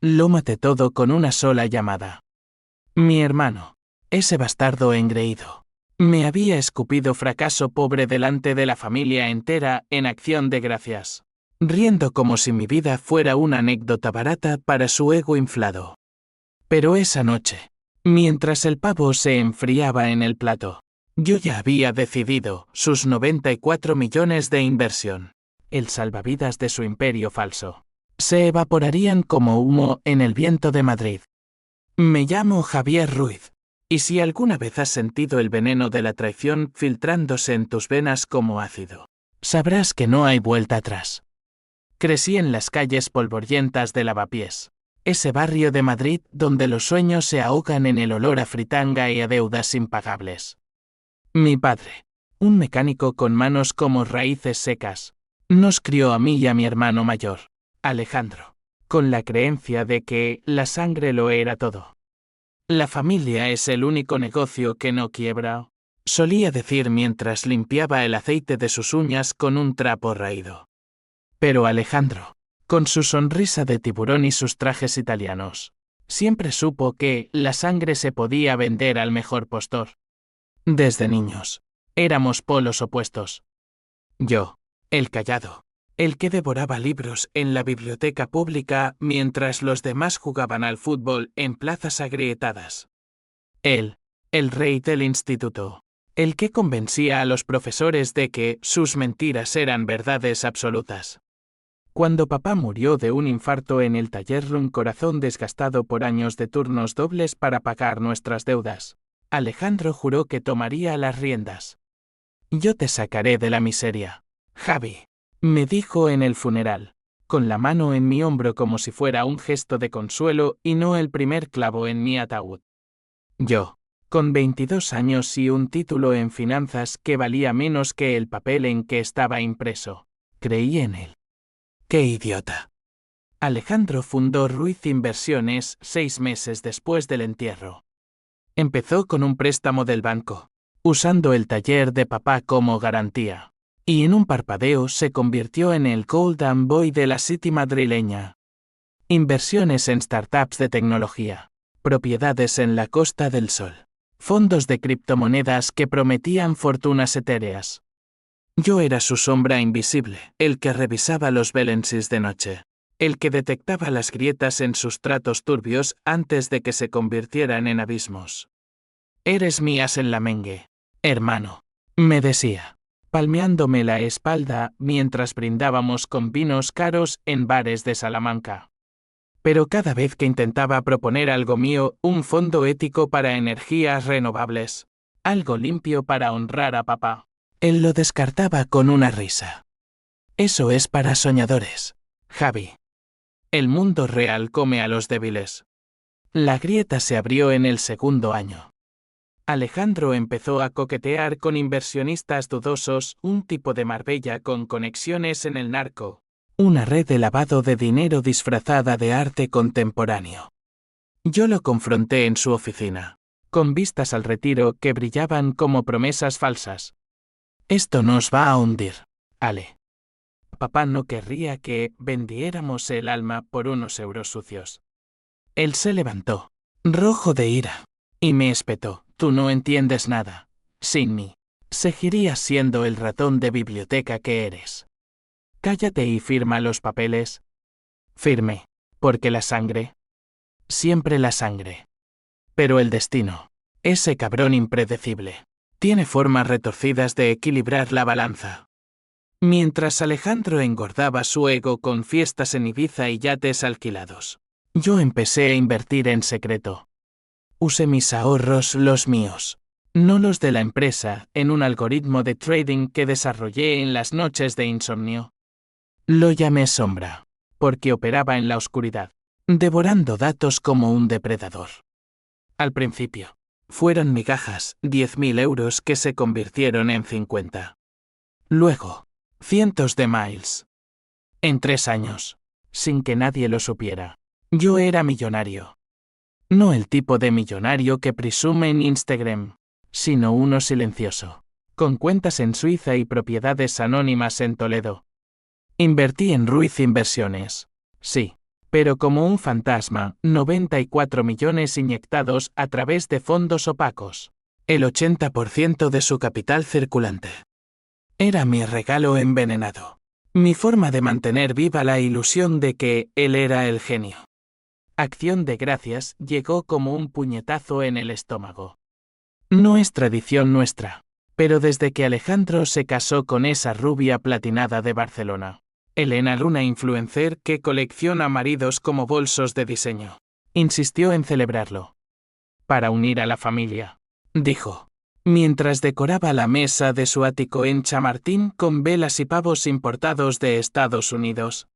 Lo maté todo con una sola llamada. Mi hermano, ese bastardo engreído, me había escupido fracaso pobre delante de la familia entera en acción de gracias, riendo como si mi vida fuera una anécdota barata para su ego inflado. Pero esa noche, mientras el pavo se enfriaba en el plato, yo ya había decidido sus 94 millones de inversión, el salvavidas de su imperio falso, se evaporarían como humo en el viento de Madrid. Me llamo Javier Ruiz, y si alguna vez has sentido el veneno de la traición filtrándose en tus venas como ácido, sabrás que no hay vuelta atrás. Crecí en las calles polvorientas de Lavapiés, ese barrio de Madrid donde los sueños se ahogan en el olor a fritanga y a deudas impagables. Mi padre, un mecánico con manos como raíces secas, nos crió a mí y a mi hermano mayor, Alejandro, con la creencia de que la sangre lo era todo. La familia es el único negocio que no quiebra, solía decir mientras limpiaba el aceite de sus uñas con un trapo raído. Pero Alejandro, con su sonrisa de tiburón y sus trajes italianos, siempre supo que la sangre se podía vender al mejor postor. Desde niños, éramos polos opuestos. Yo, el callado, el que devoraba libros en la biblioteca pública mientras los demás jugaban al fútbol en plazas agrietadas. Él, el rey del instituto, el que convencía a los profesores de que sus mentiras eran verdades absolutas. Cuando papá murió de un infarto en el taller, un corazón desgastado por años de turnos dobles para pagar nuestras deudas, Alejandro juró que tomaría las riendas. Yo te sacaré de la miseria, Javi, me dijo en el funeral, con la mano en mi hombro como si fuera un gesto de consuelo y no el primer clavo en mi ataúd. Yo, con 22 años y un título en finanzas que valía menos que el papel en que estaba impreso, creí en él. ¡Qué idiota! Alejandro fundó Ruiz Inversiones 6 meses después del entierro. Empezó con un préstamo del banco, usando el taller de papá como garantía, y en un parpadeo se convirtió en el Golden Boy de la City madrileña. Inversiones en startups de tecnología, propiedades en la Costa del Sol, fondos de criptomonedas que prometían fortunas etéreas. Yo era su sombra invisible, el que revisaba los balances de noche, el que detectaba las grietas en sus tratos turbios antes de que se convirtieran en abismos. Eres mi as en la mengue, hermano, me decía, palmeándome la espalda mientras brindábamos con vinos caros en bares de Salamanca. Pero cada vez que intentaba proponer algo mío, un fondo ético para energías renovables, algo limpio para honrar a papá, él lo descartaba con una risa. Eso es para soñadores, Javi. El mundo real come a los débiles. La grieta se abrió en el segundo año. Alejandro empezó a coquetear con inversionistas dudosos, un tipo de Marbella con conexiones en el narco, una red de lavado de dinero disfrazada de arte contemporáneo. Yo lo confronté en su oficina, con vistas al retiro que brillaban como promesas falsas. Esto nos va a hundir, Ale. Papá no querría que vendiéramos el alma por unos euros sucios. Él se levantó, rojo de ira, y me espetó. Tú no entiendes nada. Sin mí, seguirías siendo el ratón de biblioteca que eres. Cállate y firma los papeles. Firme, porque la sangre. Siempre la sangre. Pero el destino, ese cabrón impredecible, tiene formas retorcidas de equilibrar la balanza. Mientras Alejandro engordaba su ego con fiestas en Ibiza y yates alquilados, yo empecé a invertir en secreto. Usé mis ahorros, los míos, no los de la empresa, en un algoritmo de trading que desarrollé en las noches de insomnio. Lo llamé sombra, porque operaba en la oscuridad, devorando datos como un depredador. Al principio, fueron migajas, 10.000 euros que se convirtieron en 50. Luego, cientos de miles. En 3 años, sin que nadie lo supiera, yo era millonario. No el tipo de millonario que presume en Instagram, sino uno silencioso, con cuentas en Suiza y propiedades anónimas en Toledo. Invertí en Ruiz Inversiones, sí, Pero como un fantasma, 94 millones inyectados a través de fondos opacos. El 80% de su capital circulante. Era mi regalo envenenado. Mi forma de mantener viva la ilusión de que él era el genio. Acción de Gracias llegó como un puñetazo en el estómago. No es tradición nuestra, pero desde que Alejandro se casó con esa rubia platinada de Barcelona, Elena Luna influencer que colecciona maridos como bolsos de diseño, insistió en celebrarlo. Para unir a la familia, dijo, mientras decoraba la mesa de su ático en Chamartín con velas y pavos importados de Estados Unidos.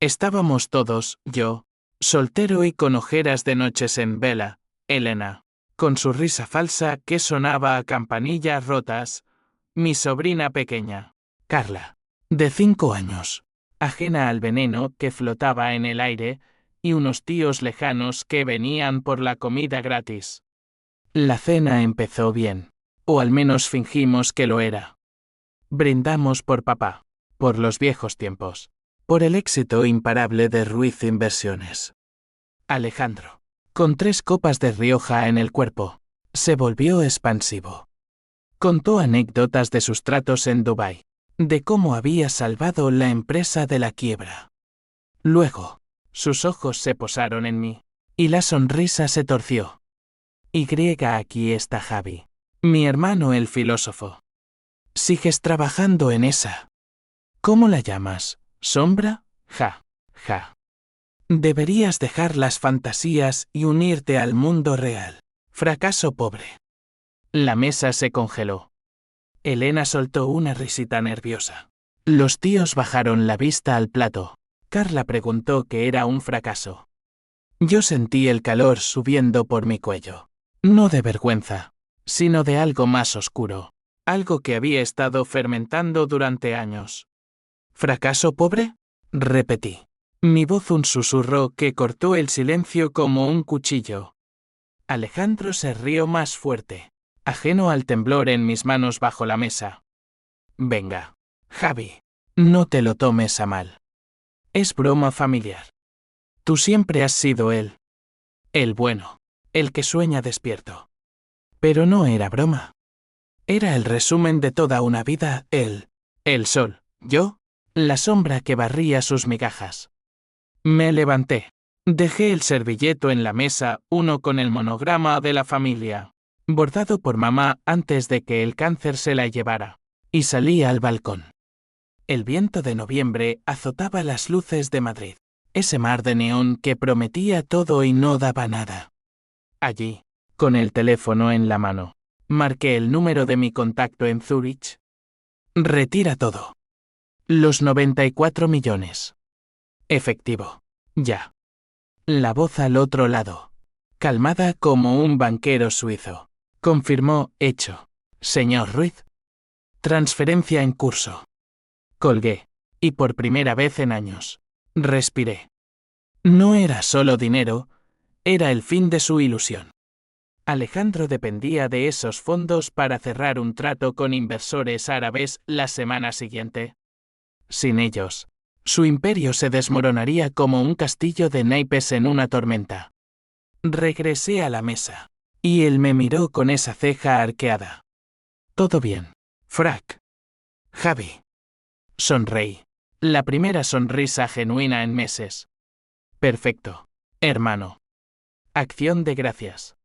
Estábamos todos, yo, soltero y con ojeras de noches en vela, Elena, con su risa falsa que sonaba a campanillas rotas, mi sobrina pequeña, Carla, de 5 años, ajena al veneno que flotaba en el aire, y unos tíos lejanos que venían por la comida gratis. La cena empezó bien, o al menos fingimos que lo era. Brindamos por papá, por los viejos tiempos, por el éxito imparable de Ruiz Inversiones. Alejandro, con 3 copas de Rioja en el cuerpo, se volvió expansivo. Contó anécdotas de sus tratos en Dubái, de cómo había salvado la empresa de la quiebra. Luego, sus ojos se posaron en mí, y la sonrisa se torció. Aquí está Javi, mi hermano el filósofo. ¿Sigues trabajando en esa? ¿Cómo la llamas? ¿Sombra? Ja, ja. Deberías dejar las fantasías y unirte al mundo real. Fracaso pobre. La mesa se congeló. Elena soltó una risita nerviosa. Los tíos bajaron la vista al plato. Carla preguntó qué era un fracaso. Yo sentí el calor subiendo por mi cuello. No de vergüenza, sino de algo más oscuro. Algo que había estado fermentando durante años. ¿Fracaso pobre? Repetí. Mi voz un susurro que cortó el silencio como un cuchillo. Alejandro se rió más fuerte, ajeno al temblor en mis manos bajo la mesa. Venga, Javi, no te lo tomes a mal. Es broma familiar. Tú siempre has sido él. El bueno, el que sueña despierto. Pero no era broma. Era el resumen de toda una vida, él, el sol, yo, la sombra que barría sus migajas. Me levanté. Dejé el servilleto en la mesa, uno con el monograma de la familia, bordado por mamá antes de que el cáncer se la llevara, y salí al balcón. El viento de noviembre azotaba las luces de Madrid, ese mar de neón que prometía todo y no daba nada. Allí, con el teléfono en la mano, marqué el número de mi contacto en Zúrich. Retira todo. Los 94 millones. Efectivo. Ya. La voz al otro lado, calmada como un banquero suizo, confirmó, hecho. Señor Ruiz. Transferencia en curso. Colgué, y por primera vez en años, respiré. No era solo dinero, era el fin de su ilusión. Alejandro dependía de esos fondos para cerrar un trato con inversores árabes la semana siguiente. Sin ellos, su imperio se desmoronaría como un castillo de naipes en una tormenta. Regresé a la mesa, y él me miró con esa ceja arqueada. Todo bien, Frac. Javi. Sonreí. La primera sonrisa genuina en meses. Perfecto, hermano. Acción de gracias.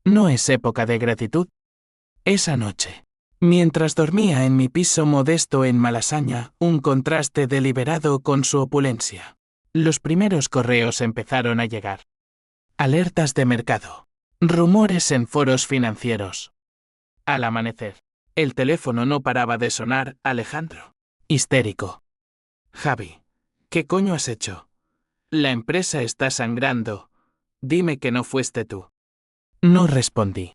¿No es época de gratitud? Esa noche, mientras dormía en mi piso modesto en Malasaña, un contraste deliberado con su opulencia, los primeros correos empezaron a llegar. Alertas de mercado. Rumores en foros financieros. Al amanecer, el teléfono no paraba de sonar, Alejandro. Histérico. Javi, ¿qué coño has hecho? La empresa está sangrando. Dime que no fuiste tú. No respondí.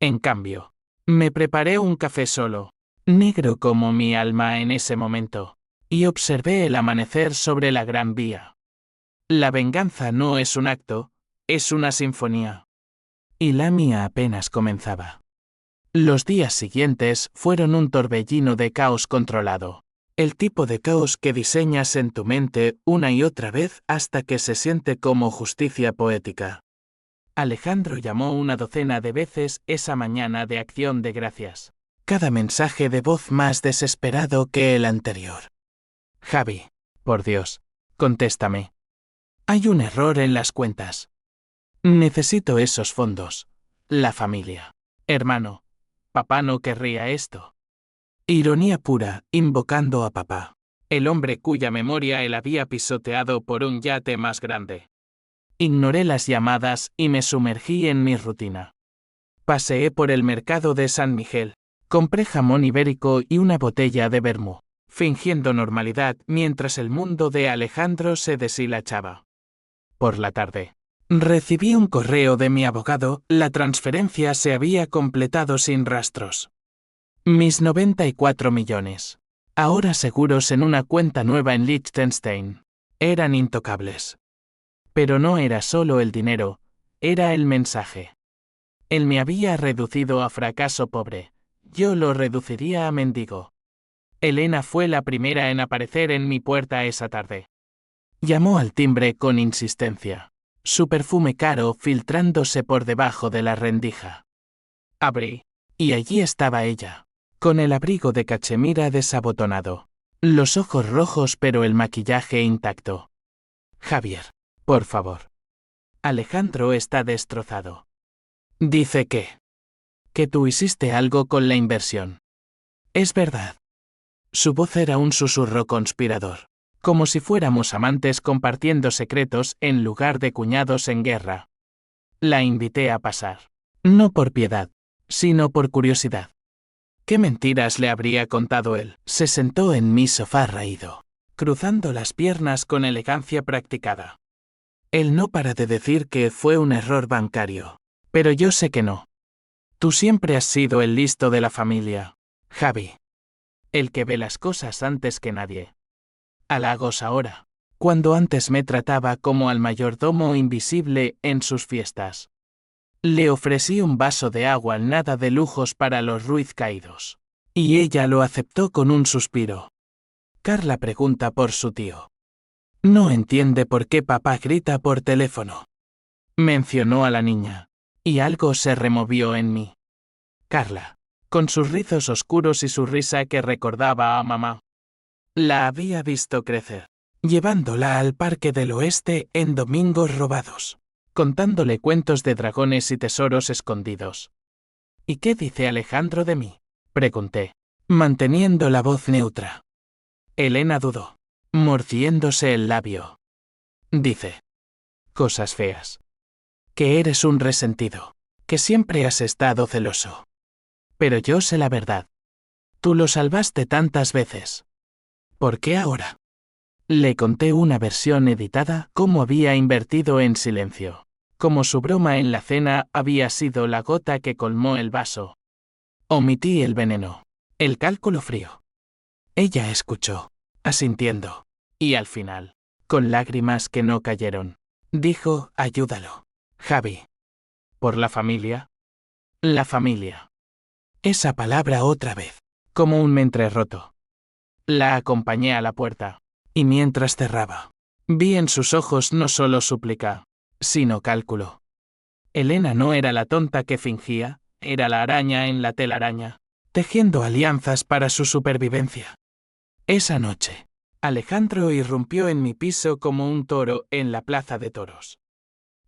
En cambio, me preparé un café solo, negro como mi alma en ese momento, y observé el amanecer sobre la Gran Vía. La venganza no es un acto, es una sinfonía. Y la mía apenas comenzaba. Los días siguientes fueron un torbellino de caos controlado. El tipo de caos que diseñas en tu mente una y otra vez hasta que se siente como justicia poética. Alejandro llamó una docena de veces esa mañana de Acción de Gracias. Cada mensaje de voz más desesperado que el anterior. Javi, por Dios, contéstame. Hay un error en las cuentas. Necesito esos fondos. La familia. Hermano, papá no querría esto. Ironía pura, invocando a papá. El hombre cuya memoria él había pisoteado por un yate más grande. Ignoré las llamadas y me sumergí en mi rutina. Paseé por el mercado de San Miguel. Compré jamón ibérico y una botella de vermú, fingiendo normalidad mientras el mundo de Alejandro se deshilachaba. Por la tarde, recibí un correo de mi abogado, la transferencia se había completado sin rastros. Mis 94 millones, ahora seguros en una cuenta nueva en Liechtenstein, eran intocables. Pero no era solo el dinero, era el mensaje. Él me había reducido a fracaso pobre, yo lo reduciría a mendigo. Elena fue la primera en aparecer en mi puerta esa tarde. Llamó al timbre con insistencia, su perfume caro filtrándose por debajo de la rendija. Abrí, y allí estaba ella, con el abrigo de cachemira desabotonado, los ojos rojos pero el maquillaje intacto. Javier, por favor. Alejandro está destrozado. Dice que tú hiciste algo con la inversión. Es verdad. Su voz era un susurro conspirador, como si fuéramos amantes compartiendo secretos en lugar de cuñados en guerra. La invité a pasar. No por piedad, sino por curiosidad. ¿Qué mentiras le habría contado él? Se sentó en mi sofá raído, cruzando las piernas con elegancia practicada. Él no para de decir que fue un error bancario, pero yo sé que no. Tú siempre has sido el listo de la familia, Javi. El que ve las cosas antes que nadie. Halagos ahora, cuando antes me trataba como al mayordomo invisible en sus fiestas. Le ofrecí un vaso de agua nada de lujos para los Ruiz caídos. Y ella lo aceptó con un suspiro. Carla pregunta por su tío. No entiende por qué papá grita por teléfono. Mencionó a la niña, y algo se removió en mí. Carla, con sus rizos oscuros y su risa que recordaba a mamá. La había visto crecer, llevándola al Parque del Oeste en domingos robados, contándole cuentos de dragones y tesoros escondidos. ¿Y qué dice Alejandro de mí?, pregunté, manteniendo la voz neutra. Elena dudó, mordiéndose el labio. Dice cosas feas. Que eres un resentido, que siempre has estado celoso. Pero yo sé la verdad. Tú lo salvaste tantas veces. ¿Por qué ahora? Le conté una versión editada, cómo había invertido en silencio, como su broma en la cena había sido la gota que colmó el vaso. Omití el veneno, el cálculo frío. Ella escuchó, asintiendo, y al final, con lágrimas que no cayeron, dijo, ayúdalo, Javi. ¿Por la familia? La familia. Esa palabra otra vez, como un mentre roto. La acompañé a la puerta, y mientras cerraba, vi en sus ojos no solo súplica, sino cálculo. Elena no era la tonta que fingía, era la araña en la telaraña, tejiendo alianzas para su supervivencia. Esa noche, Alejandro irrumpió en mi piso como un toro en la plaza de toros.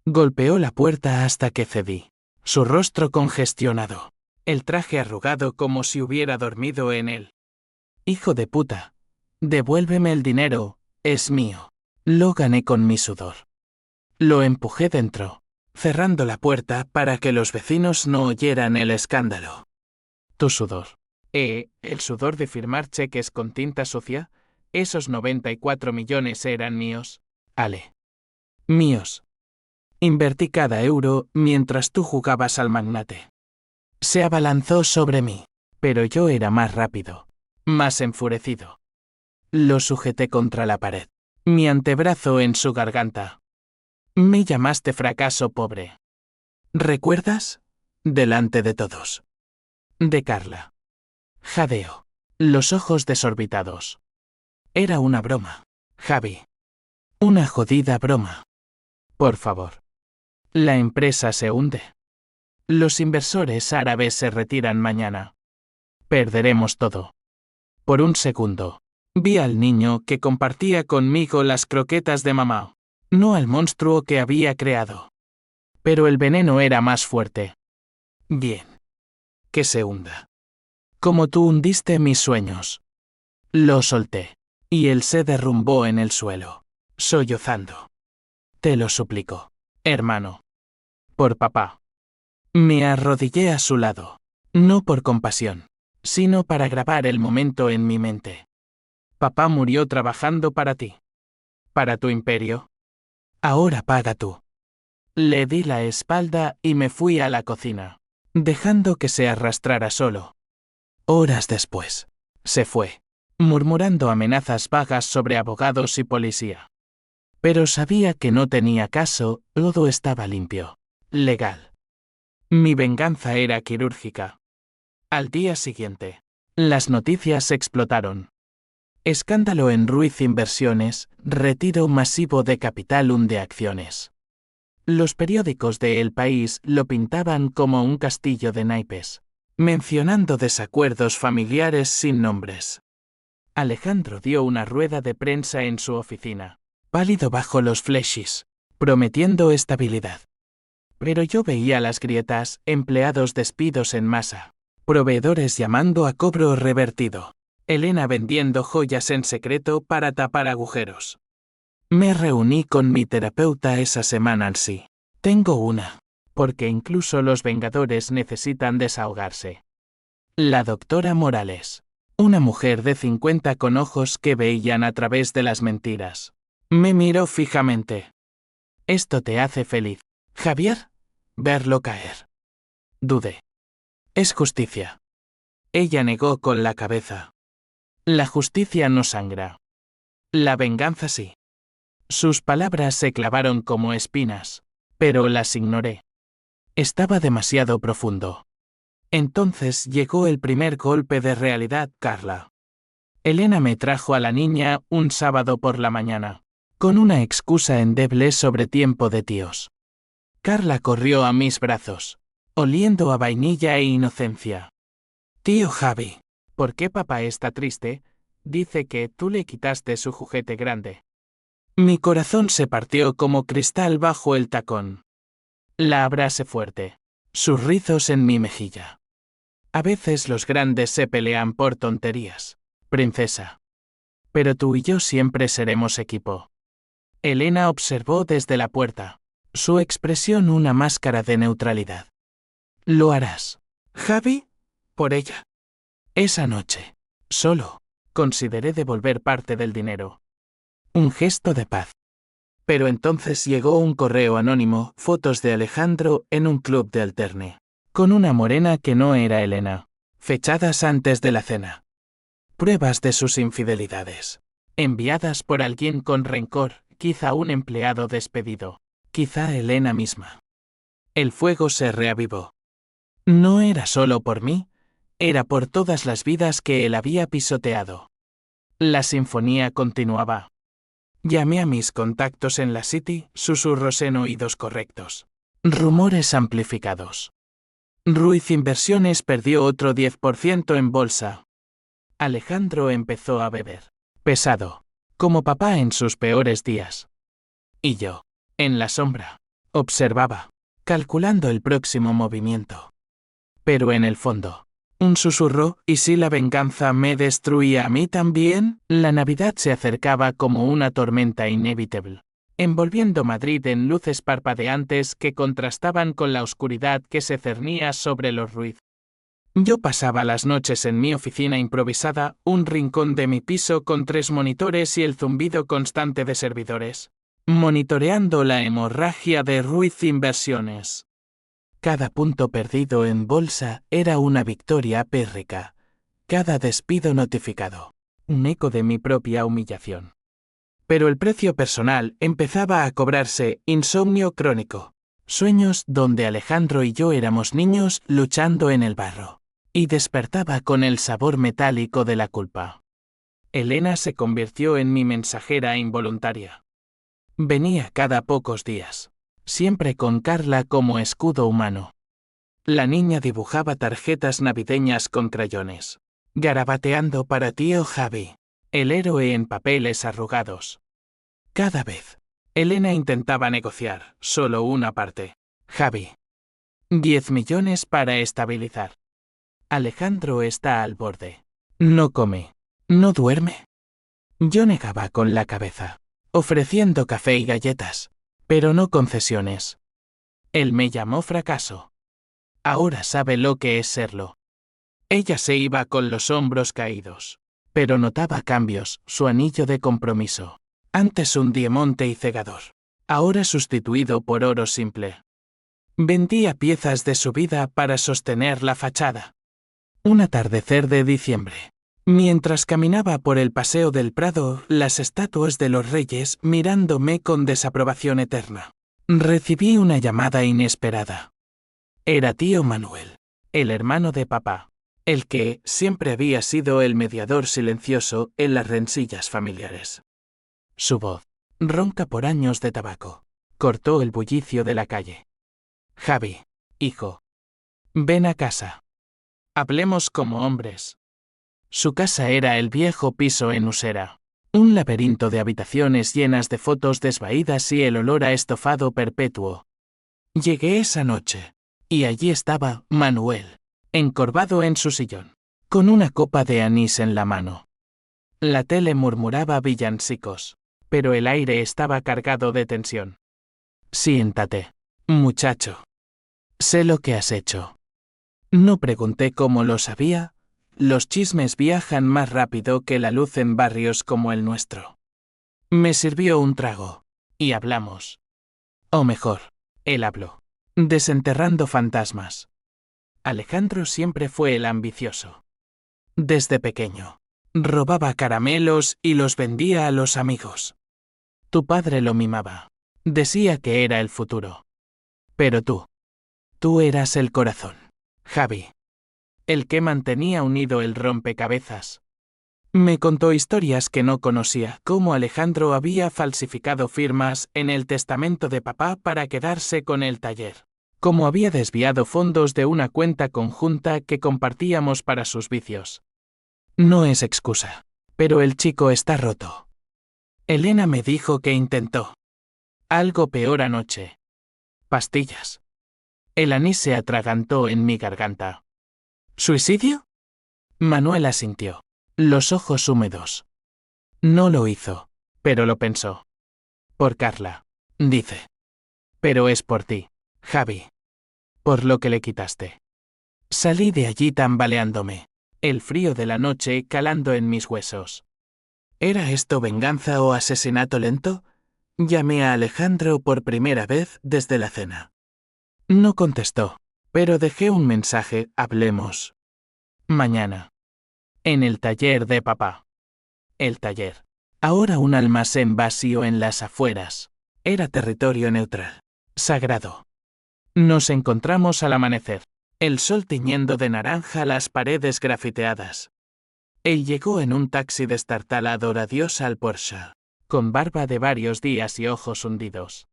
Golpeó la puerta hasta que cedí, su rostro congestionado, el traje arrugado como si hubiera dormido en él. Hijo de puta, devuélveme el dinero, es mío. Lo gané con mi sudor. Lo empujé dentro, cerrando la puerta para que los vecinos no oyeran el escándalo. Tu sudor. El sudor de firmar cheques con tinta sucia, esos 94 millones eran míos, Ale. Míos. Invertí cada euro mientras tú jugabas al magnate. Se abalanzó sobre mí, pero yo era más rápido, más enfurecido. Lo sujeté contra la pared, mi antebrazo en su garganta. Me llamaste fracaso pobre. ¿Recuerdas? Delante de todos. De Carla. Jadeo. Los ojos desorbitados. Era una broma, Javi. Una jodida broma. Por favor. La empresa se hunde. Los inversores árabes se retiran mañana. Perderemos todo. Por un segundo, vi al niño que compartía conmigo las croquetas de mamá, no al monstruo que había creado. Pero el veneno era más fuerte. Bien. Que se hunda. Como tú hundiste mis sueños. Lo solté. Y él se derrumbó en el suelo, sollozando. Te lo suplico, hermano. Por papá. Me arrodillé a su lado, no por compasión, sino para grabar el momento en mi mente. Papá murió trabajando para ti. Para tu imperio. Ahora paga tú. Le di la espalda y me fui a la cocina, dejando que se arrastrara solo. Horas después, se fue, murmurando amenazas vagas sobre abogados y policía. Pero sabía que no tenía caso, todo estaba limpio, legal. Mi venganza era quirúrgica. Al día siguiente, las noticias explotaron. Escándalo en Ruiz Inversiones, retiro masivo de capital hunde acciones. Los periódicos de El País lo pintaban como un castillo de naipes, mencionando desacuerdos familiares sin nombres. Alejandro dio una rueda de prensa en su oficina, pálido bajo los flashes, prometiendo estabilidad. Pero yo veía las grietas, empleados despidos en masa, proveedores llamando a cobro revertido, Elena vendiendo joyas en secreto para tapar agujeros. Me reuní con mi terapeuta esa semana sí. Tengo una, porque incluso los Vengadores necesitan desahogarse. La doctora Morales, una mujer de 50 con ojos que veían a través de las mentiras. Me miró fijamente. ¿Esto te hace feliz, Javier? Verlo caer. Dudé. Es justicia. Ella negó con la cabeza. La justicia no sangra. La venganza sí. Sus palabras se clavaron como espinas, pero las ignoré. Estaba demasiado profundo. Entonces llegó el primer golpe de realidad, Carla. Elena me trajo a la niña un sábado por la mañana, con una excusa endeble sobre tiempo de tíos. Carla corrió a mis brazos, oliendo a vainilla e inocencia. Tío Javi, ¿por qué papá está triste? Dice que tú le quitaste su juguete grande. Mi corazón se partió como cristal bajo el tacón. La abracé fuerte, sus rizos en mi mejilla. A veces los grandes se pelean por tonterías, princesa. Pero tú y yo siempre seremos equipo. Elena observó desde la puerta, su expresión una máscara de neutralidad. ¿Lo harás, Javi? Por ella. Esa noche, solo, consideré devolver parte del dinero. Un gesto de paz. Pero entonces llegó un correo anónimo, fotos de Alejandro en un club de alterne, con una morena que no era Elena, fechadas antes de la cena. Pruebas de sus infidelidades, enviadas por alguien con rencor, quizá un empleado despedido, quizá Elena misma. El fuego se reavivó. No era solo por mí, era por todas las vidas que él había pisoteado. La sinfonía continuaba. Llamé a mis contactos en la City, susurros en oídos correctos. Rumores amplificados. Ruiz Inversiones perdió otro 10% en bolsa. Alejandro empezó a beber. Pesado. Como papá en sus peores días. Y yo, en la sombra, observaba, calculando el próximo movimiento. Pero en el fondo, un susurro, ¿y si la venganza me destruía a mí también? La Navidad se acercaba como una tormenta inevitable, envolviendo Madrid en luces parpadeantes que contrastaban con la oscuridad que se cernía sobre los Ruiz. Yo pasaba las noches en mi oficina improvisada, un rincón de mi piso con 3 monitores y el zumbido constante de servidores, monitoreando la hemorragia de Ruiz Inversiones. Cada punto perdido en bolsa era una victoria pírrica. Cada despido notificado, un eco de mi propia humillación. Pero el precio personal empezaba a cobrarse, insomnio crónico. Sueños donde Alejandro y yo éramos niños luchando en el barro. Y despertaba con el sabor metálico de la culpa. Elena se convirtió en mi mensajera involuntaria. Venía cada pocos días, siempre con Carla como escudo humano. La niña dibujaba tarjetas navideñas con crayones, garabateando para tío Javi, el héroe en papeles arrugados. Cada vez, Elena intentaba negociar, solo una parte. Javi. 10 millones para estabilizar. Alejandro está al borde. No come. No duerme. Yo negaba con la cabeza, ofreciendo café y galletas, pero no concesiones. Él me llamó fracaso. Ahora sabe lo que es serlo. Ella se iba con los hombros caídos, pero notaba cambios, su anillo de compromiso. Antes un diamante y cegador, ahora sustituido por oro simple. Vendía piezas de su vida para sostener la fachada. Un atardecer de diciembre. Mientras caminaba por el paseo del Prado, las estatuas de los reyes mirándome con desaprobación eterna. Recibí una llamada inesperada. Era tío Manuel, el hermano de papá, el que siempre había sido el mediador silencioso en las rencillas familiares. Su voz, ronca por años de tabaco, cortó el bullicio de la calle. Javi, hijo. Ven a casa. Hablemos como hombres. Su casa era el viejo piso en Usera. Un laberinto de habitaciones llenas de fotos desvaídas y el olor a estofado perpetuo. Llegué esa noche, y allí estaba Manuel, encorvado en su sillón, con una copa de anís en la mano. La tele murmuraba villancicos, pero el aire estaba cargado de tensión. Siéntate, muchacho. Sé lo que has hecho. No pregunté cómo lo sabía. Los chismes viajan más rápido que la luz en barrios como el nuestro. Me sirvió un trago, y hablamos. O mejor, él habló, desenterrando fantasmas. Alejandro siempre fue el ambicioso. Desde pequeño, robaba caramelos y los vendía a los amigos. Tu padre lo mimaba. Decía que era el futuro. Pero tú eras el corazón, Javi. El que mantenía unido el rompecabezas. Me contó historias que no conocía, cómo Alejandro había falsificado firmas en el testamento de papá para quedarse con el taller, cómo había desviado fondos de una cuenta conjunta que compartíamos para sus vicios. No es excusa, pero el chico está roto. Elena me dijo que intentó algo peor anoche. Pastillas. El anís se atragantó en mi garganta. ¿Suicidio? Manuel asintió, los ojos húmedos. No lo hizo, pero lo pensó. Por Carla, dice. Pero es por ti, Javi. Por lo que le quitaste. Salí de allí tambaleándome, el frío de la noche calando en mis huesos. ¿Era esto venganza o asesinato lento? Llamé a Alejandro por primera vez desde la cena. No contestó, pero dejé un mensaje, hablemos. Mañana. En el taller de papá. El taller. Ahora un almacén vacío en las afueras. Era territorio neutral. Sagrado. Nos encontramos al amanecer. El sol tiñendo de naranja las paredes grafiteadas. Él llegó en un taxi destartalado adiós al Porsche, con barba de varios días y ojos hundidos.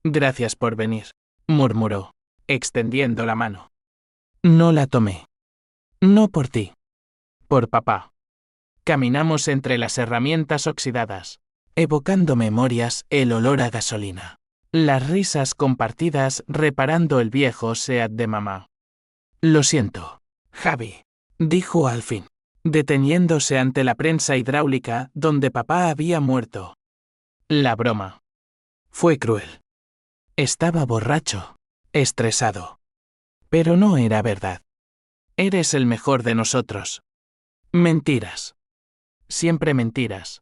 Gracias por venir, murmuró, extendiendo la mano. No la tomé. No por ti. Por papá. Caminamos entre las herramientas oxidadas, evocando memorias, el olor a gasolina. Las risas compartidas reparando el viejo Seat de mamá. Lo siento, Javi, dijo al fin, deteniéndose ante la prensa hidráulica donde papá había muerto. La broma fue cruel. Estaba borracho, estresado. Pero no era verdad. Eres el mejor de nosotros. Mentiras. Siempre mentiras.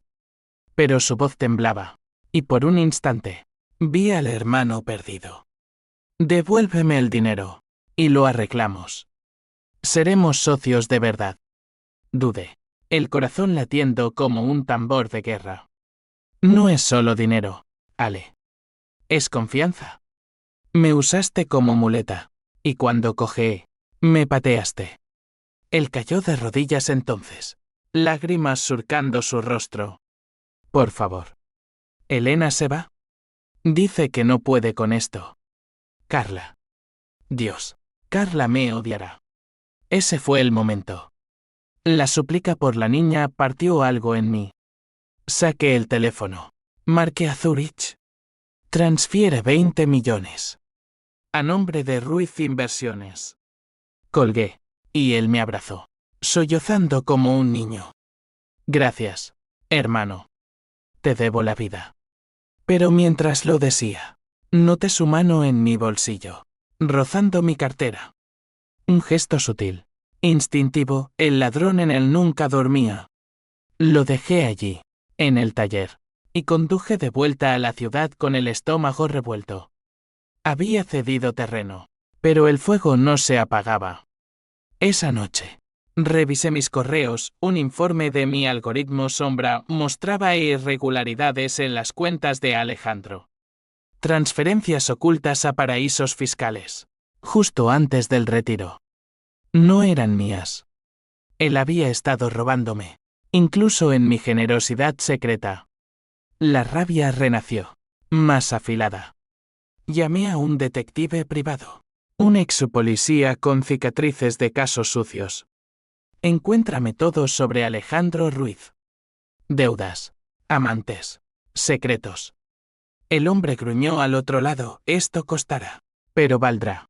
Pero su voz temblaba, y por un instante, vi al hermano perdido. Devuélveme el dinero, y lo arreglamos. Seremos socios de verdad. Dudé, el corazón latiendo como un tambor de guerra. No es solo dinero, Ale. Es confianza. Me usaste como muleta, y cuando cojeé, me pateaste. Él cayó de rodillas entonces. lágrimas surcando su rostro. Por favor. ¿Elena se va? Dice que no puede con esto. Carla. Dios. Carla me odiará. Ese fue el momento. La súplica por la niña partió algo en mí. Saqué el teléfono. Marqué a Zurich. Transfiere 20 millones. A nombre de Ruiz Inversiones. Colgué, y él me abrazó, sollozando como un niño. Gracias, hermano. Te debo la vida. Pero mientras lo decía, noté su mano en mi bolsillo, rozando mi cartera. Un gesto sutil, instintivo, el ladrón en él nunca dormía. Lo dejé allí, en el taller, y conduje de vuelta a la ciudad con el estómago revuelto. Había cedido terreno, pero el fuego no se apagaba. Esa noche, revisé mis correos, un informe de mi algoritmo sombra mostraba irregularidades en las cuentas de Alejandro. Transferencias ocultas a paraísos fiscales, justo antes del retiro. No eran mías. Él había estado robándome, incluso en mi generosidad secreta. La rabia renació, más afilada. Llamé a un detective privado, un ex-policía con cicatrices de casos sucios. Encuéntrame todo sobre Alejandro Ruiz. Deudas, amantes, secretos. El hombre gruñó al otro lado, esto costará, pero valdrá.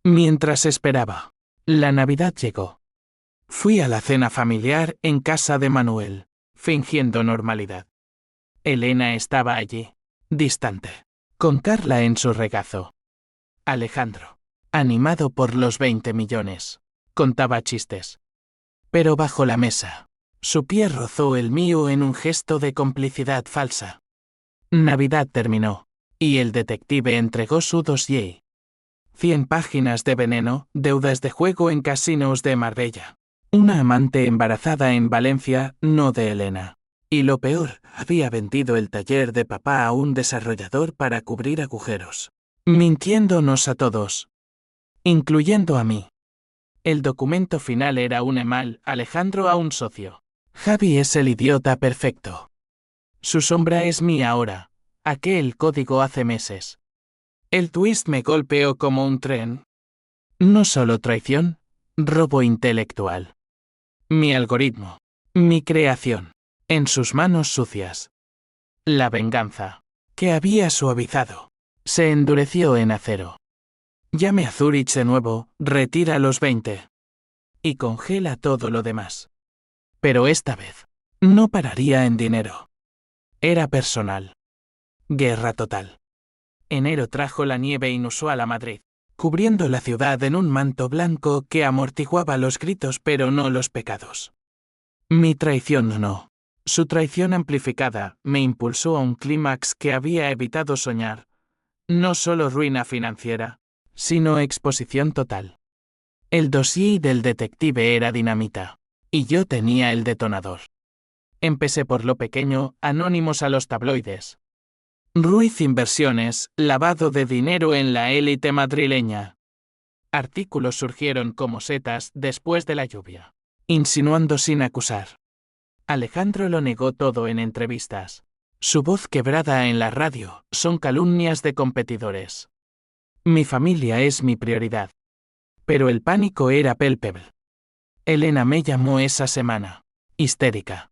Mientras esperaba, la Navidad llegó. Fui a la cena familiar en casa de Manuel, fingiendo normalidad. Elena estaba allí, distante, con Carla en su regazo. Alejandro, animado por los 20 millones, contaba chistes. Pero bajo la mesa, su pie rozó el mío en un gesto de complicidad falsa. Navidad terminó, y el detective entregó su dossier. 100 páginas de veneno, deudas de juego en casinos de Marbella. Una amante embarazada en Valencia, no de Elena. Y lo peor, había vendido el taller de papá a un desarrollador para cubrir agujeros. Mintiéndonos a todos. Incluyendo a mí. El documento final era un email, Alejandro a un socio. Javi es el idiota perfecto. Su sombra es mía ahora. Aquel código hace meses. El twist me golpeó como un tren. No solo traición, robo intelectual. Mi algoritmo. Mi creación. En sus manos sucias. La venganza, que había suavizado, se endureció en acero. Llame a Zurich de nuevo, retira los 20. Y congela todo lo demás. Pero esta vez, no pararía en dinero. Era personal. Guerra total. Enero trajo la nieve inusual a Madrid, cubriendo la ciudad en un manto blanco que amortiguaba los gritos pero no los pecados. Mi traición no. Su traición amplificada me impulsó a un clímax que había evitado soñar. No solo ruina financiera, sino exposición total. El dossier del detective era dinamita, y yo tenía el detonador. Empecé por lo pequeño, anónimos a los tabloides. Ruiz Inversiones, lavado de dinero en la élite madrileña. Artículos surgieron como setas después de la lluvia, insinuando sin acusar. Alejandro lo negó todo en entrevistas. Su voz quebrada en la radio son calumnias de competidores. Mi familia es mi prioridad. Pero el pánico era palpable. Elena me llamó esa semana, histérica.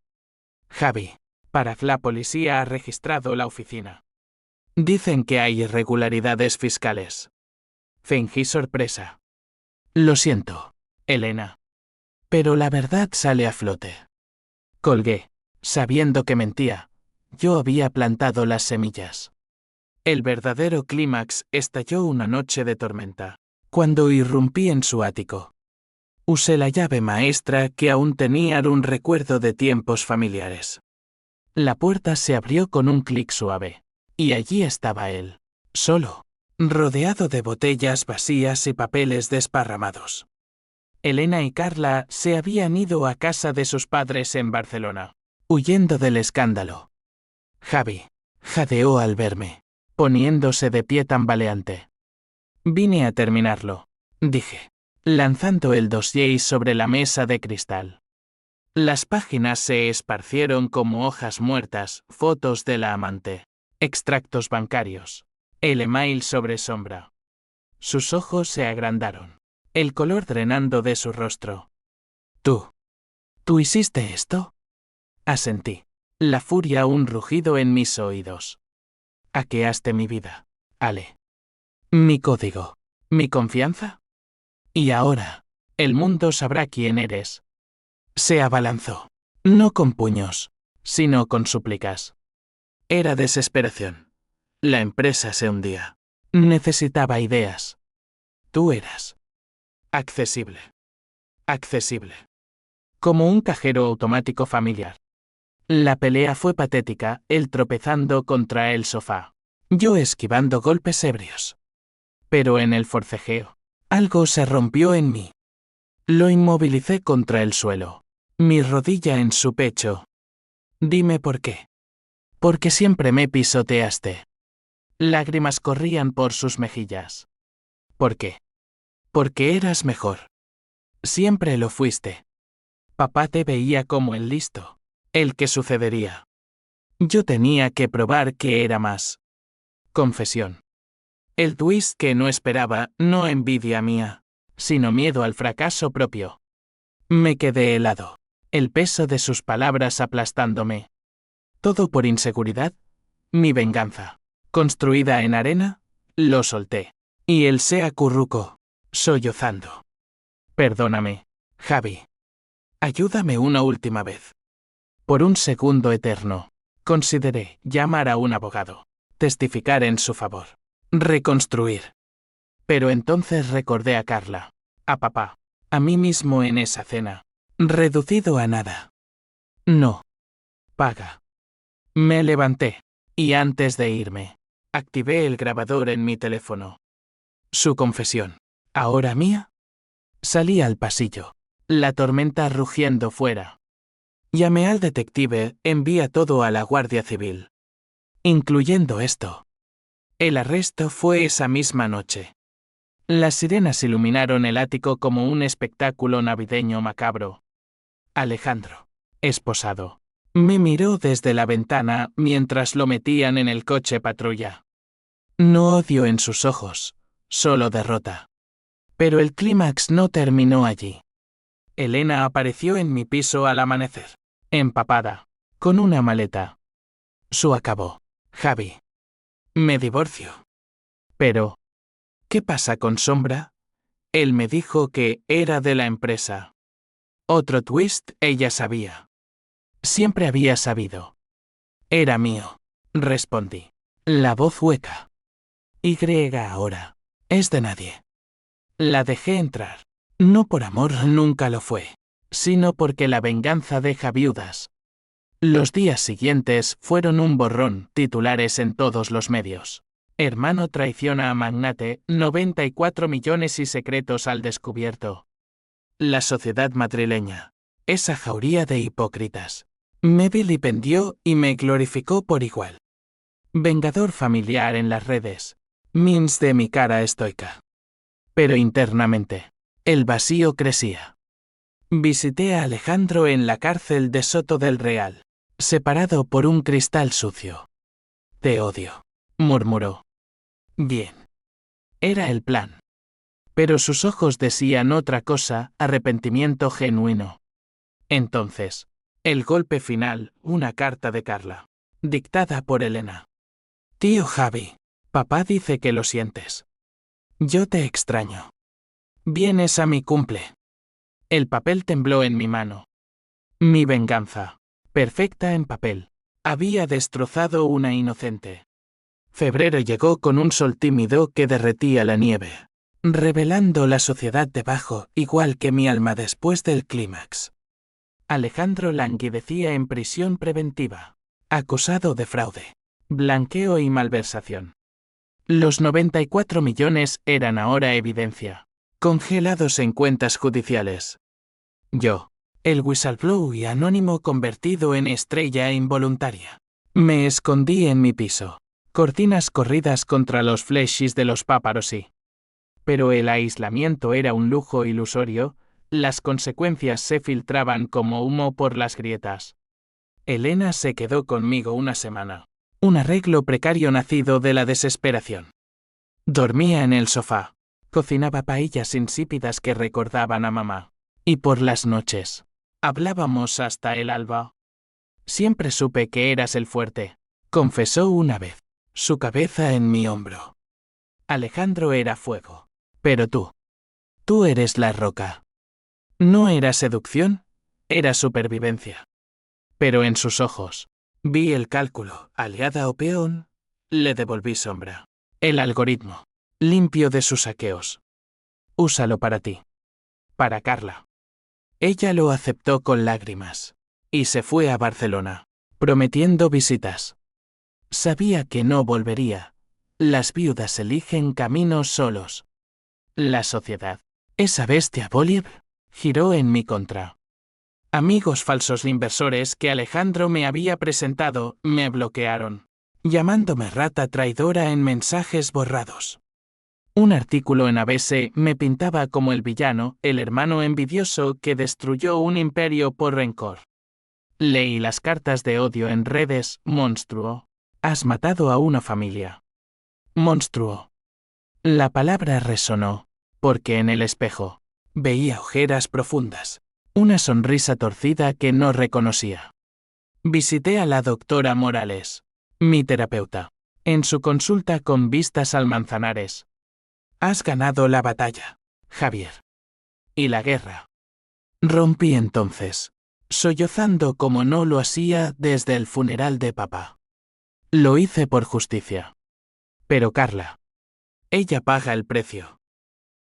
Javi, la policía ha registrado la oficina. Dicen que hay irregularidades fiscales. Fingí sorpresa. Lo siento, Elena. Pero la verdad sale a flote. Colgué, sabiendo que mentía. Yo había plantado las semillas. El verdadero clímax estalló una noche de tormenta, cuando irrumpí en su ático. Usé la llave maestra que aún tenía un recuerdo de tiempos familiares. La puerta se abrió con un clic suave, y allí estaba él, solo, rodeado de botellas vacías y papeles desparramados. Elena y Carla se habían ido a casa de sus padres en Barcelona, huyendo del escándalo. Javi, jadeó al verme, poniéndose de pie tambaleante. Vine a terminarlo, dije, lanzando el dossier sobre la mesa de cristal. Las páginas se esparcieron como hojas muertas, fotos de la amante, extractos bancarios, el email sobre sombra. Sus ojos se agrandaron, el color drenando de su rostro. ¿Tú hiciste esto? Asentí, la furia un rugido en mis oídos. Hackeaste mi vida, Ale. Mi código, mi confianza. Y ahora, el mundo sabrá quién eres. Se abalanzó, no con puños, sino con súplicas. Era desesperación. La empresa se hundía. Necesitaba ideas. Tú eras accesible. Accesible. Como un cajero automático familiar. La pelea fue patética, él tropezando contra el sofá. Yo esquivando golpes ebrios. Pero en el forcejeo, algo se rompió en mí. Lo inmovilicé contra el suelo. Mi rodilla en su pecho. Dime por qué. Porque siempre me pisoteaste. Lágrimas corrían por sus mejillas. ¿Por qué? Porque eras mejor. Siempre lo fuiste. Papá te veía como el listo, el que sucedería. Yo tenía que probar que era más. Confesión. El twist que no esperaba, no envidia mía, sino miedo al fracaso propio. Me quedé helado, el peso de sus palabras aplastándome. Todo por inseguridad. Mi venganza, construida en arena, lo solté. Y él se acurrucó, sollozando. Perdóname, Javi. Ayúdame una última vez. Por un segundo eterno, consideré llamar a un abogado, testificar en su favor, reconstruir. Pero entonces recordé a Carla, a papá, a mí mismo en esa cena, reducido a nada. No. Paga. Me levanté, y antes de irme, activé el grabador en mi teléfono. Su confesión. ¿Ahora mía? Salí al pasillo, la tormenta rugiendo fuera. Llamé al detective, envía todo a la Guardia Civil. Incluyendo esto. El arresto fue esa misma noche. Las sirenas iluminaron el ático como un espectáculo navideño macabro. Alejandro, esposado, me miró desde la ventana mientras lo metían en el coche patrulla. No odio en sus ojos, solo derrota. Pero el clímax no terminó allí. Elena apareció en mi piso al amanecer, empapada, con una maleta. Su acabó, Javi. Me divorcio. Pero, ¿qué pasa con Sombra? Él me dijo que era de la empresa. Otro twist, ella sabía. Siempre había sabido. Era mío, respondí. La voz hueca. Y ahora. Es de nadie. La dejé entrar. No por amor, nunca lo fue, sino porque la venganza deja viudas. Los días siguientes fueron un borrón, titulares en todos los medios. Hermano traiciona a magnate, 94 millones y secretos al descubierto. La sociedad madrileña, esa jauría de hipócritas, me vilipendió y me glorificó por igual. Vengador familiar en las redes, memes de mi cara estoica. Pero internamente, el vacío crecía. Visité a Alejandro en la cárcel de Soto del Real, separado por un cristal sucio. Te odio, murmuró. Bien. Era el plan. Pero sus ojos decían otra cosa, arrepentimiento genuino. Entonces, el golpe final, una carta de Carla, dictada por Elena. Tío Javi, papá dice que lo sientes. Yo te extraño. Vienes a mi cumple. El papel tembló en mi mano. Mi venganza, perfecta en papel, había destrozado una inocente. Febrero llegó con un sol tímido que derretía la nieve, revelando la sociedad debajo, igual que mi alma después del clímax. Alejandro languidecía en prisión preventiva, acusado de fraude, blanqueo y malversación. Los 94 millones eran ahora evidencia, congelados en cuentas judiciales. Yo, el whistleblower y anónimo convertido en estrella involuntaria, me escondí en mi piso, cortinas corridas contra los flashes de los paparazzi. Pero el aislamiento era un lujo ilusorio, Las consecuencias se filtraban como humo por las grietas. Elena se quedó conmigo una semana. Un arreglo precario nacido de la desesperación. Dormía en el sofá. Cocinaba paellas insípidas que recordaban a mamá. Y por las noches, hablábamos hasta el alba. Siempre supe que eras el fuerte, confesó una vez, su cabeza en mi hombro. Alejandro era fuego. Pero tú eres la roca. No era seducción, era supervivencia. Pero en sus ojos, vi el cálculo, aliada o peón, le devolví sombra. El algoritmo, limpio de sus saqueos. Úsalo para ti. Para Carla. Ella lo aceptó con lágrimas. Y se fue a Barcelona, prometiendo visitas. Sabía que no volvería. Las viudas eligen caminos solos. La sociedad, esa bestia Bolívar, giró en mi contra. Amigos falsos inversores que Alejandro me había presentado me bloquearon, llamándome rata traidora en mensajes borrados. Un artículo en ABC me pintaba como el villano, el hermano envidioso que destruyó un imperio por rencor. Leí las cartas de odio en redes, monstruo. Has matado a una familia. Monstruo. La palabra resonó, porque en el espejo veía ojeras profundas, una sonrisa torcida que no reconocía. Visité a la doctora Morales, mi terapeuta, en su consulta con vistas al Manzanares. Has ganado la batalla, Javier. Y la guerra. Rompí entonces, sollozando como no lo hacía desde el funeral de papá. Lo hice por justicia. Pero Carla. Ella paga el precio.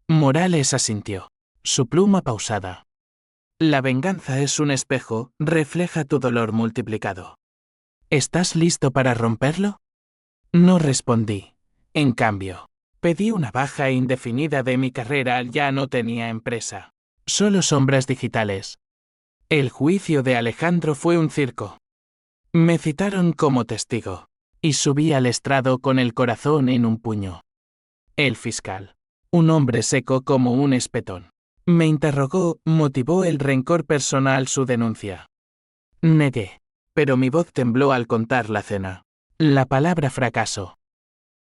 Morales asintió, su pluma pausada. La venganza es un espejo, refleja tu dolor multiplicado. ¿Estás listo para romperlo? No respondí. En cambio, pedí una baja indefinida de mi carrera, ya no tenía empresa. Solo sombras digitales. El juicio de Alejandro fue un circo. Me citaron como testigo, y subí al estrado con el corazón en un puño. El fiscal, un hombre seco como un espetón, me interrogó, motivó el rencor personal su denuncia. Negué, pero mi voz tembló al contar la cena. La palabra fracaso.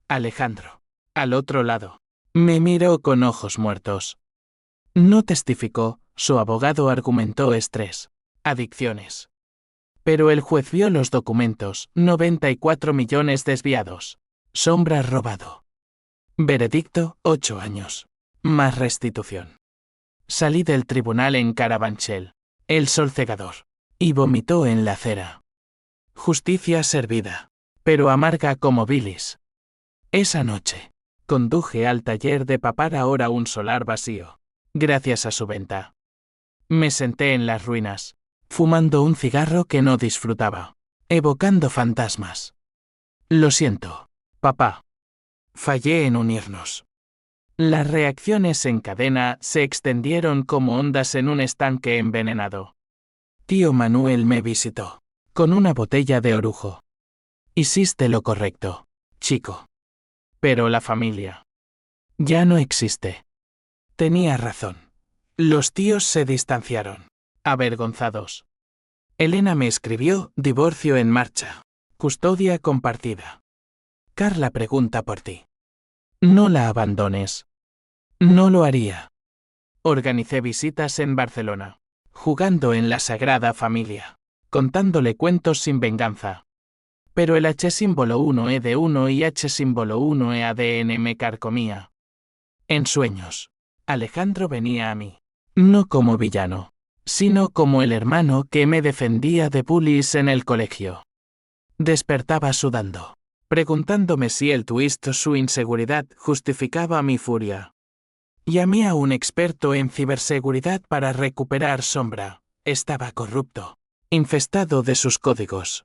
Alejandro, al otro lado, me miró con ojos muertos. No testificó, su abogado argumentó estrés, adicciones. Pero el juez vio los documentos, 94 millones desviados. Sombra robado. Veredicto, 8 años. Más restitución. Salí del tribunal en Carabanchel, el sol cegador, y vomitó en la acera. Justicia servida, pero amarga como bilis. Esa noche, conduje al taller de papar ahora un solar vacío, gracias a su venta. Me senté en las ruinas, fumando un cigarro que no disfrutaba, evocando fantasmas. Lo siento, papá. Fallé en unirnos. Las reacciones en cadena se extendieron como ondas en un estanque envenenado. Tío Manuel me visitó, con una botella de orujo. Hiciste lo correcto, chico. Pero la familia ya no existe. Tenía razón. Los tíos se distanciaron, avergonzados. Elena me escribió, divorcio en marcha, custodia compartida. Carla pregunta por ti. No la abandones. No lo haría. Organicé visitas en Barcelona, jugando en la Sagrada Familia, contándole cuentos sin venganza. Pero el H símbolo 1E de 1 y H símbolo 1E ADN me carcomía. En sueños, Alejandro venía a mí, no como villano, sino como el hermano que me defendía de bullies en el colegio. Despertaba sudando, preguntándome si el twist o su inseguridad justificaba mi furia. Llamé a un experto en ciberseguridad para recuperar Sombra. Estaba corrupto, infestado de sus códigos.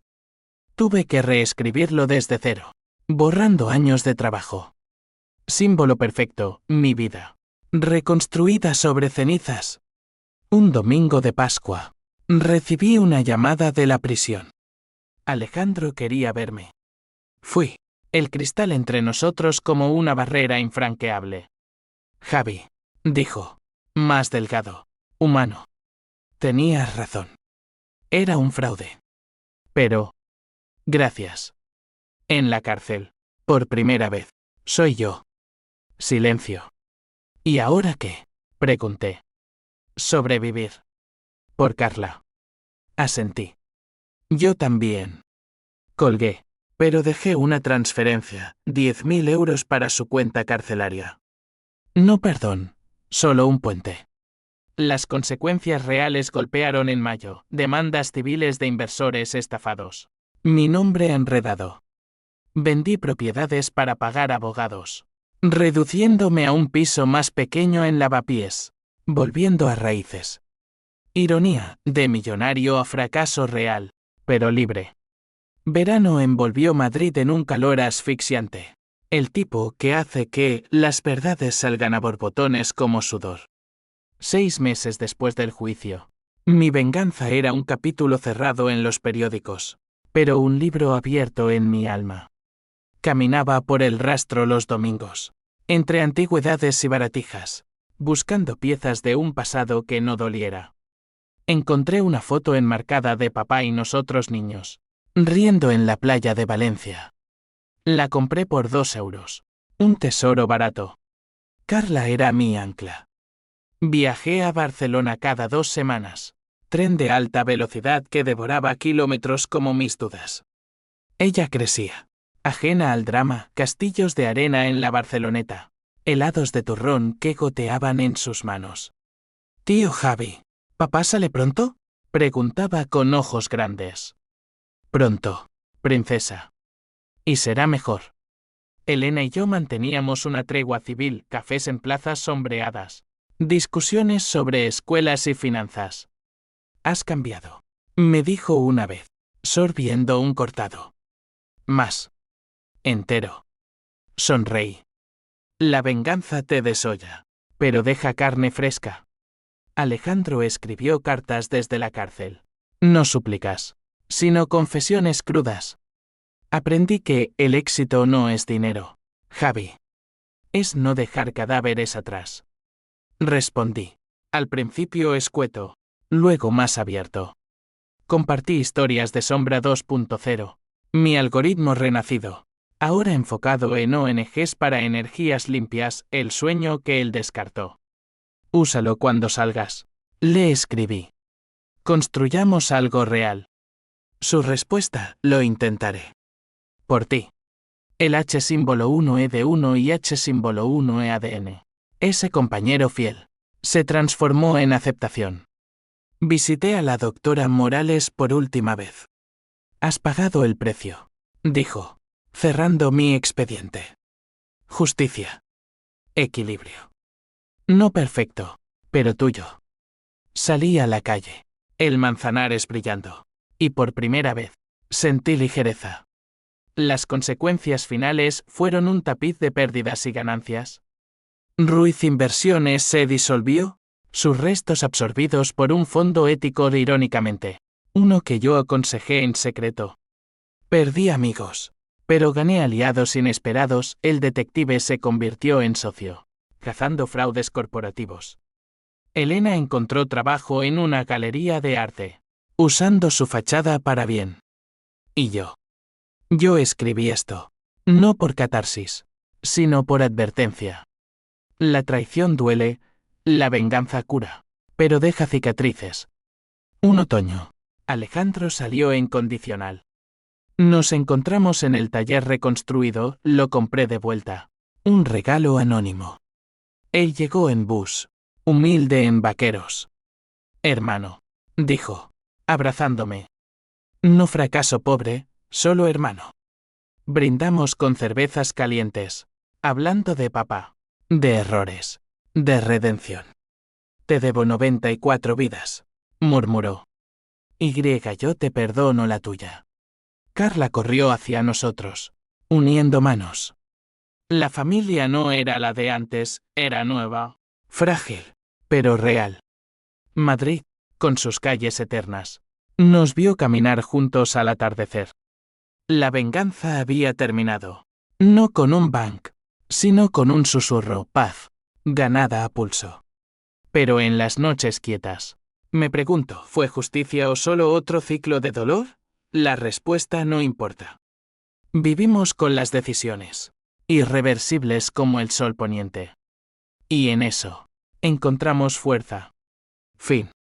Tuve que reescribirlo desde cero, borrando años de trabajo. Símbolo perfecto, mi vida. Reconstruida sobre cenizas. Un domingo de Pascua, recibí una llamada de la prisión. Alejandro quería verme. Fui. El cristal entre nosotros como una barrera infranqueable. Javi, dijo, más delgado, humano. Tenías razón. Era un fraude. Pero... gracias. En la cárcel. Por primera vez. Soy yo. Silencio. ¿Y ahora qué? Pregunté. Sobrevivir. Por Carla. Asentí. Yo también. Colgué. Pero dejé una transferencia, 10.000 euros para su cuenta carcelaria. No perdón, solo un puente. Las consecuencias reales golpearon en mayo, demandas civiles de inversores estafados. Mi nombre enredado. Vendí propiedades para pagar abogados. Reduciéndome a un piso más pequeño en Lavapiés. Volviendo a raíces. Ironía, de millonario a fracaso real, pero libre. Verano envolvió Madrid en un calor asfixiante. El tipo que hace que las verdades salgan a borbotones como sudor. 6 meses después del juicio. Mi venganza era un capítulo cerrado en los periódicos, pero un libro abierto en mi alma. Caminaba por el rastro los domingos, entre antigüedades y baratijas, buscando piezas de un pasado que no doliera. Encontré una foto enmarcada de papá y nosotros niños, riendo en la playa de Valencia. La compré por 2 euros. Un tesoro barato. Carla era mi ancla. Viajé a Barcelona cada 2 semanas. Tren de alta velocidad que devoraba kilómetros como mis dudas. Ella crecía. Ajena al drama, castillos de arena en la Barceloneta. Helados de turrón que goteaban en sus manos. Tío Javi, ¿papá sale pronto? Preguntaba con ojos grandes. Pronto, princesa. Y será mejor. Elena y yo manteníamos una tregua civil, cafés en plazas sombreadas. Discusiones sobre escuelas y finanzas. Has cambiado, me dijo una vez, sorbiendo un cortado. Más. Entero. Sonreí. La venganza te desolla, pero deja carne fresca. Alejandro escribió cartas desde la cárcel. No súplicas, sino confesiones crudas. Aprendí que el éxito no es dinero, Javi. Es no dejar cadáveres atrás. Respondí. Al principio escueto, luego más abierto. Compartí historias de Sombra 2.0. Mi algoritmo renacido. Ahora enfocado en ONGs para energías limpias, el sueño que él descartó. Úsalo cuando salgas. Le escribí. Construyamos algo real. Su respuesta, lo intentaré. Por ti. El H símbolo 1E de 1 y H símbolo 1E ADN. Ese compañero fiel. Se transformó en aceptación. Visité a la doctora Morales por última vez. Has pagado el precio, dijo, cerrando mi expediente. Justicia. Equilibrio. No perfecto, pero tuyo. Salí a la calle. El Manzanares brillando. Y por primera vez, sentí ligereza. Las consecuencias finales fueron un tapiz de pérdidas y ganancias. Ruiz Inversiones se disolvió, sus restos absorbidos por un fondo ético irónicamente, uno que yo aconsejé en secreto. Perdí amigos, pero gané aliados inesperados. El detective se convirtió en socio, cazando fraudes corporativos. Elena encontró trabajo en una galería de arte, usando su fachada para bien. Y yo escribí esto, no por catarsis, sino por advertencia. La traición duele, la venganza cura, pero deja cicatrices. Un otoño. Alejandro salió en condicional. Nos encontramos en el taller reconstruido, lo compré de vuelta. Un regalo anónimo. Él llegó en bus, humilde en vaqueros. Hermano, dijo, abrazándome. No fracaso pobre, solo hermano. Brindamos con cervezas calientes, hablando de papá. De errores. De redención. Te debo 94 vidas, murmuró. Yo te perdono la tuya. Carla corrió hacia nosotros, uniendo manos. La familia no era la de antes, era nueva, frágil, pero real. Madrid, con sus calles eternas, nos vio caminar juntos al atardecer. La venganza había terminado, no con un bang, sino con un susurro, paz, ganada a pulso. Pero en las noches quietas, me pregunto, ¿fue justicia o solo otro ciclo de dolor? La respuesta no importa. Vivimos con las decisiones, irreversibles como el sol poniente. Y en eso, encontramos fuerza. Fin.